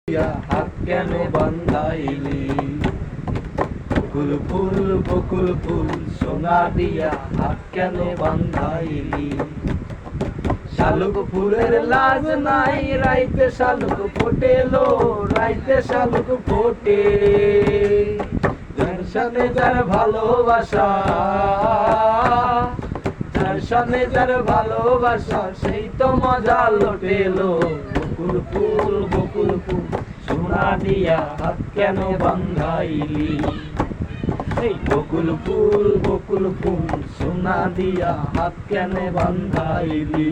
হাত কেন বান্ধাইলি? বকুল ফুল বকুল ফুল সোনা দিয়া হাত কেন বান্ধাইলি? শালুক ফুলের লাজ নাই, রাইতে শালুক ফোটেলো, রাইতে শালুক ফোটে। যার সাথে যার ভালোবাসা, যার সাথে যার ভালোবাসা, সেই তো মজা লোটেলো। বকুল ফুল বকুল ফুল সোনা দিয়া হাত কেন বান্ধাইলি? এই বকুল ফুল বকুল ফুল সোনা দিয়া হাত কেন বান্ধাইলি?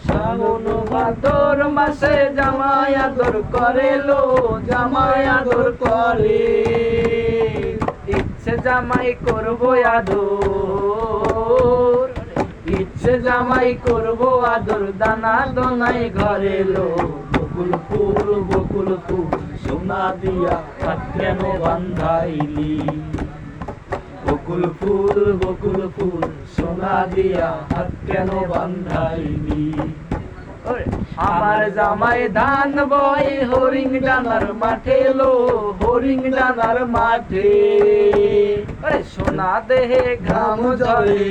শ্রাবণ ভাদর মাসে জামাই আদর করেলো, জামাই আদর করে। ইচ্ছে জামাই করবো আদর, ইচ্ছে জামাই করবো আদর, দানা দনাই ঘরে লো। বকুল ফুল বকুল ফুল সোনা দিয়া হাত কেন বান্ধাইলি? বকুল ফুল বকুল ফুল সোনা দিয়া হাত কেন বান্ধাইলি? আমার জামাই ধান বয় হরিং ডানার মাঠে লো, হরিং ডানার মাঠে। সোনা দেহে ঘাম ঝরে,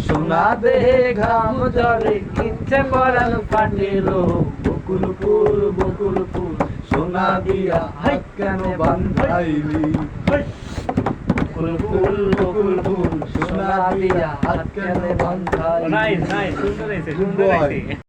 সোনা দেহে ঘাম ঝরে, ইচ্ছে পরাণ ফাটেলো। বকুল ফুল বকুল ফুল সোনা দিয়া হাত কেন বান্ধাইলি? বকুল ফুল বকুল ফুল সোনা দিয়া হাত কেন বান্ধাইলি? নাইস নাইস, সুন্দর হয়েছে, সুন্দর হয়েছে।